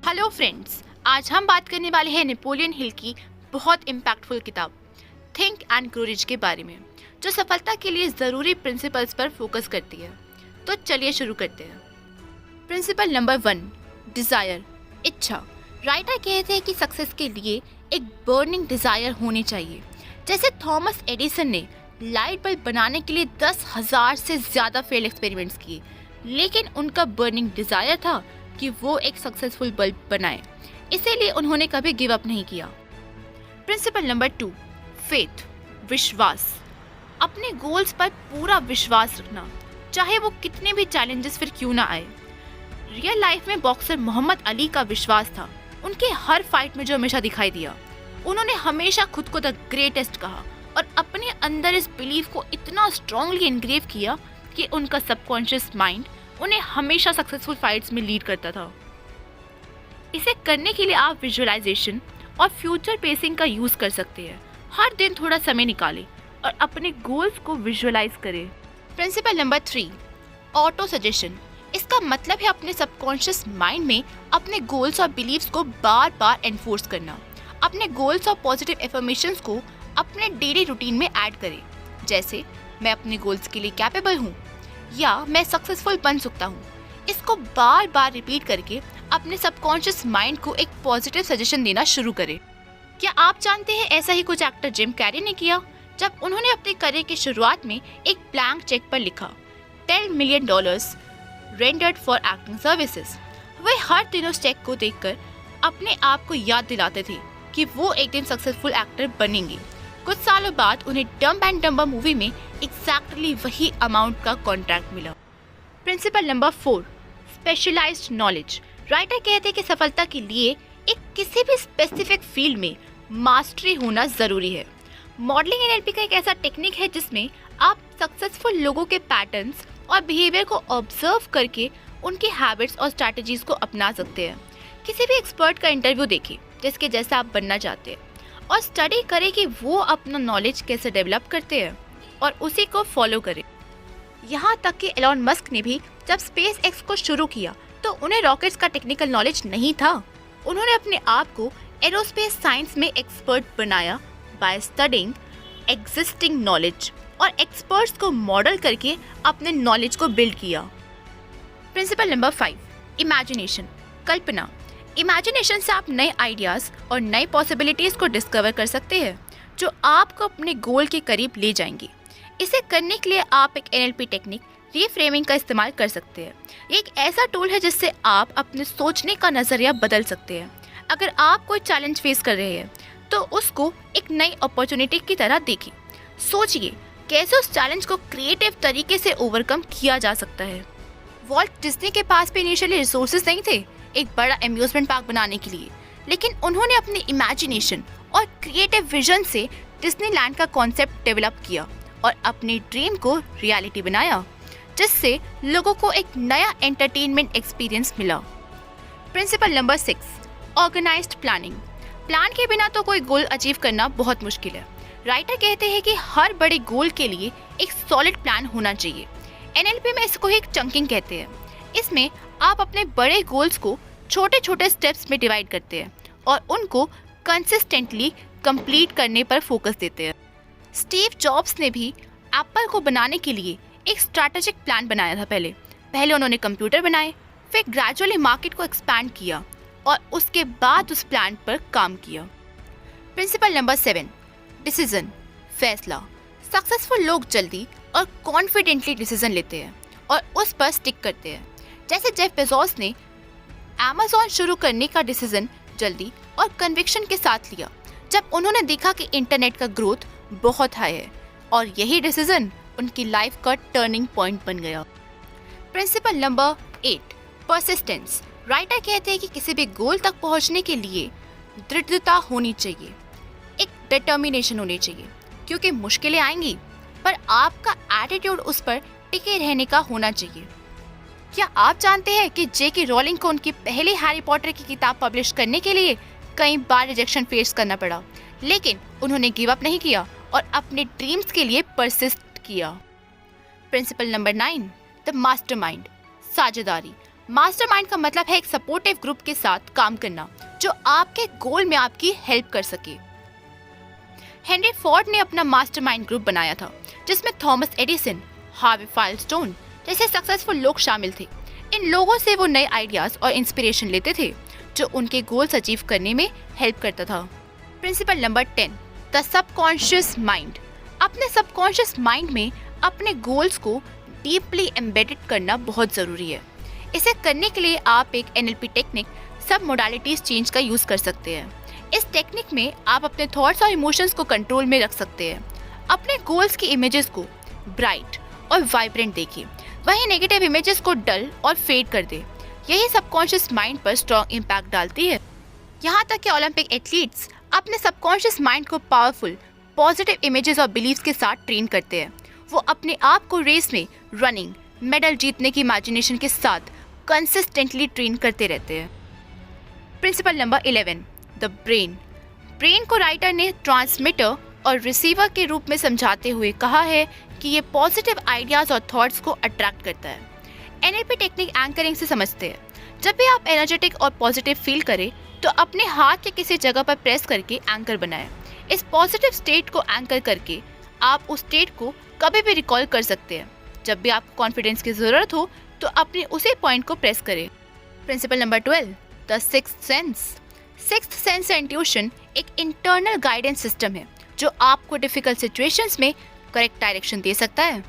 Hello friends, आज हम बात करने वाले हैं नेपोलियन हिल की बहुत इम्पैक्टफुल किताब थिंक एंड ग्रो रिच के बारे में, जो सफलता के लिए ज़रूरी प्रिंसिपल्स पर फोकस करती है। तो चलिए शुरू करते हैं। प्रिंसिपल नंबर 1, डिज़ायर, इच्छा। राइटर कहते हैं कि सक्सेस के लिए एक बर्निंग डिज़ायर होनी चाहिए। जैसे थॉमस एडिसन ने लाइट बल्ब बनाने के लिए 10,000 से ज़्यादा फेल एक्सपेरिमेंट्स किए, लेकिन उनका बर्निंग डिज़ायर था कि वो एक सक्सेसफुल बल्ब बनाए। इसीलिए उन्होंने कभी गिव अप नहीं किया। प्रिंसिपल नंबर 2, फेथ, विश्वास। अपने गोल्स पर पूरा विश्वास रखना, चाहे वो कितने भी चैलेंजेस फिर क्यों ना आए। रियल लाइफ में बॉक्सर मोहम्मद अली का विश्वास था उनके हर फाइट में जो हमेशा दिखाई दिया। उन्होंने हमेशा खुद को द ग्रेटेस्ट कहा और अपने अंदर इस बिलीफ को इतना स्ट्रांगली एनग्रेव किया कि उनका सबकॉन्शियस माइंड उन्हें हमेशा सक्सेसफुल फाइट्स में लीड करता था। इसे करने के लिए आप विजुअलाइजेशन और फ्यूचर पेसिंग का यूज कर सकते हैं। हर दिन थोड़ा समय निकालें और अपने गोल्स को विजुअलाइज करें। Principle number 3, auto suggestion. इसका मतलब है अपने सबकॉन्शियस माइंड में अपने गोल्स और बिलीव्स को बार बार एनफोर्स करना। अपने गोल्स और पॉजिटिव एफर्मेशंस को अपने डेली रूटीन में ऐड करें, जैसे मैं अपने गोल्स के लिए कैपेबल हूँ या मैं सक्सेसफुल बन सकता हूँ। इसको बार बार रिपीट करके अपने सबकॉन्शियस माइंड को एक पॉजिटिव सजेशन देना शुरू करें। क्या आप जानते हैं ऐसा ही कुछ एक्टर जिम कैरी ने किया जब उन्होंने अपने करियर की शुरुआत में एक ब्लैंक चेक पर लिखा $10 million rendered for acting services. वे हर दिन उस चेक को देखकर अपने आप को याद दिलाते थे कि वो एक दिन सक्सेसफुल एक्टर बनेंगे। कुछ सालों बाद उन्हें डम्ब एंड डम्बर मूवी में एग्जैक्टली वही अमाउंट का कॉन्ट्रैक्ट मिला। Principle number 4, specialised knowledge. Writer कहते हैं कि सफलता के लिए एक किसी भी स्पेसिफिक फील्ड में मास्टरी होना जरूरी है। मॉडलिंग एनएलपी का एक ऐसा टेक्निक है जिसमें आप सक्सेसफुल लोगों के पैटर्न्स और बिहेवियर को ऑब्जर्व करके उनके हैबिट्स और स्ट्रैटेजीज को अपना सकते हैं। किसी भी एक्सपर्ट का इंटरव्यू देखें जिसके जैसा आप बनना चाहते हैं और स्टडी करें कि वो अपना नॉलेज कैसे डेवलप करते हैं और उसी को फॉलो करें। यहाँ तक कि एलॉन मस्क ने भी जब स्पेस एक्स को शुरू किया तो उन्हें रॉकेट्स का टेक्निकल नॉलेज नहीं था। उन्होंने अपने आप को एरोस्पेस साइंस में एक्सपर्ट बनाया बाय स्टडिंग एग्जिस्टिंग नॉलेज और एक्सपर्ट्स को मॉडल करके अपने नॉलेज को बिल्ड किया। प्रिंसिपल नंबर 5, इमेजिनेशन, कल्पना। इमेजिनेशन से आप नए आइडियाज़ और नई पॉसिबिलिटीज़ को डिस्कवर कर सकते हैं जो आपको अपने गोल के करीब ले जाएंगी। इसे करने के लिए आप एक एनएलपी टेक्निक रीफ्रेमिंग का इस्तेमाल कर सकते हैं। ये एक ऐसा टूल है जिससे आप अपने सोचने का नज़रिया बदल सकते हैं। अगर आप कोई चैलेंज फेस कर रहे हैं तो उसको एक नई अपॉर्चुनिटी की तरह देखें। सोचिए कैसे उस चैलेंज को क्रिएटिव तरीके से ओवरकम किया जा सकता है। वॉल्ट डिज्नी के पास भी इनिशियली रिसोर्सेज नहीं थे एक बड़ा अम्यूजमेंट पार्क बनाने के लिए, लेकिन उन्होंने अपनी इमेजिनेशन और क्रिएटिव विजन से डिज्नीलैंड का कॉन्सेप्ट डेवलप किया और अपनी ड्रीम को रियलिटी बनाया, जिससे लोगों को एक नया एंटरटेनमेंट एक्सपीरियंस मिला। Principle number 6, organised planning. Plan के बिना तो कोई गोल अचीव करना बहुत मुश्किल है। राइटर कहते हैं कि हर बड़े गोल के लिए एक सॉलिड प्लान होना चाहिए। एनएलपी में इसको एक चंकिंग कहते हैं। इसमें आप अपने बड़े गोल्स को छोटे छोटे स्टेप्स में डिवाइड करते हैं और उनको कंसिस्टेंटली कंप्लीट करने पर फोकस देते हैं। स्टीव जॉब्स ने भी एप्पल को बनाने के लिए एक स्ट्रैटेजिक प्लान बनाया था। पहले उन्होंने कंप्यूटर बनाए, फिर ग्रेजुअली मार्केट को एक्सपैंड किया और उसके बाद उस प्लान पर काम किया। प्रिंसिपल नंबर 7, डिसीजन, फैसला। सक्सेसफुल लोग जल्दी और कॉन्फिडेंटली डिसीजन लेते हैं और उस पर स्टिक करते हैं। जैसे जेफ बेजोस ने अमेज़न शुरू करने का डिसीजन जल्दी और कन्विक्शन के साथ लिया जब उन्होंने देखा कि इंटरनेट का ग्रोथ बहुत हाई है, और यही डिसीजन उनकी लाइफ का टर्निंग पॉइंट बन गया। Principle number 8, persistence. राइटर कहते हैं कि किसी भी गोल तक पहुंचने के लिए दृढ़ता होनी चाहिए, एक डिटर्मिनेशन होनी चाहिए, क्योंकि मुश्किलें आएंगी पर आपका एटीट्यूड उस पर टिके रहने का होना चाहिए। क्या आप जानते हैं कि जेके रोलिंग को उनकी पहली हैरी पॉटर की किताब पब्लिश करने के लिए कई बार रिजेक्शन फेस करना पड़ा, लेकिन उन्होंने गिव अप नहीं किया और अपने ड्रीम्स के लिए परसिस्ट किया। प्रिंसिपल नंबर 9, द मास्टरमाइंड, साझेदारी। मास्टरमाइंड का मतलब है एक सपोर्टिव ग्रुप के साथ काम करना जो आपके गोल में आपकी हेल्प कर सके। हेनरी फोर्ड ने अपना मास्टरमाइंड ग्रुप बनाया था जिसमें थॉमस एडिसन, हार्वे फायरस्टोन जैसे सक्सेसफुल लोग शामिल थे। इन लोगों से वो नए आइडियाज और इंस्पिरेशन लेते थे जो उनके गोल्स अचीव करने में हेल्प करता था। Principle number 10, the subconscious mind. अपने सबकॉन्शियस माइंड में अपने गोल्स को डीपली एम्बेडेड करना बहुत ज़रूरी है। इसे करने के लिए आप एक NLP टेक्निक सब मोडालिटीज चेंज का यूज़ कर सकते हैं। इस टेक्निक में आप अपने थॉट्स और इमोशंस को कंट्रोल में रख सकते हैं। अपने गोल्स की इमेजेस को ब्राइट और वाइब्रेंट देखिए, वहीं नेगेटिव इमेजेस को डल और फेड कर दे। यही सबकॉन्शियस माइंड पर स्ट्रॉन्ग इम्पैक्ट डालती है। यहाँ तक कि ओलंपिक एथलीट्स अपने सबकॉन्शियस माइंड को पावरफुल पॉजिटिव इमेजेस और बिलीव्स के साथ ट्रेन करते हैं। वो अपने आप को रेस में रनिंग, मेडल जीतने की इमेजिनेशन के साथ कंसिस्टेंटली ट्रेन करते रहते हैं। Principle number 11, the brain. Brain को राइटर ने ट्रांसमीटर और रिसीवर के रूप में समझाते हुए कहा है कि ये पॉजिटिव आइडियाज और थॉट्स को अट्रैक्ट करता है। NLP टेक्निक एंकरिंग से समझते हैं। जब भी आप एनर्जेटिक और पॉजिटिव फील करें तो अपने हाथ के किसी जगह पर प्रेस करके एंकर बनाएं। इस पॉजिटिव स्टेट को एंकर करके आप उस स्टेट को कभी भी रिकॉल कर सकते हैं। जब भी आपको कॉन्फिडेंस की ज़रूरत हो तो अपने उसी पॉइंट को प्रेस करें। Principle number 12, the sixth sense. Sixth sense या इंट्यूशन एक इंटरनल गाइडेंस सिस्टम है जो आपको डिफिकल्ट सिचुएशंस में करेक्ट डायरेक्शन दे सकता है।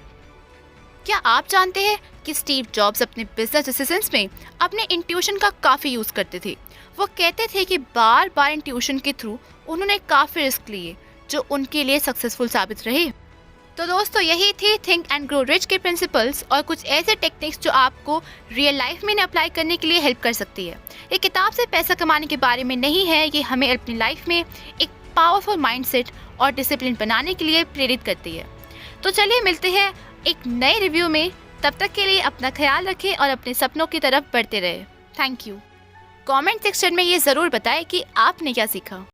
क्या आप जानते हैं कि स्टीव जॉब्स अपने बिजनेस डिसीजंस में अपने इंट्यूशन का काफ़ी यूज़ करते थे। वो कहते थे कि बार बार इंट्यूशन के थ्रू उन्होंने काफ़ी रिस्क लिए जो उनके लिए सक्सेसफुल साबित रहे। तो दोस्तों, यही थी थिंक एंड ग्रो रिच के प्रिंसिपल्स और कुछ ऐसे टेक्निक्स जो आपको रियल लाइफ में अप्लाई करने के लिए हेल्प कर सकती है। ये किताब से पैसा कमाने के बारे में नहीं है, ये हमें अपनी लाइफ में एक पावरफुल माइंडसेट और डिसिप्लिन बनाने के लिए प्रेरित करती है। तो चलिए मिलते हैं एक नए रिव्यू में। तब तक के लिए अपना ख्याल रखें और अपने सपनों की तरफ बढ़ते रहे। Thank you. कमेंट सेक्शन में ये ज़रूर बताएं कि आपने क्या सीखा।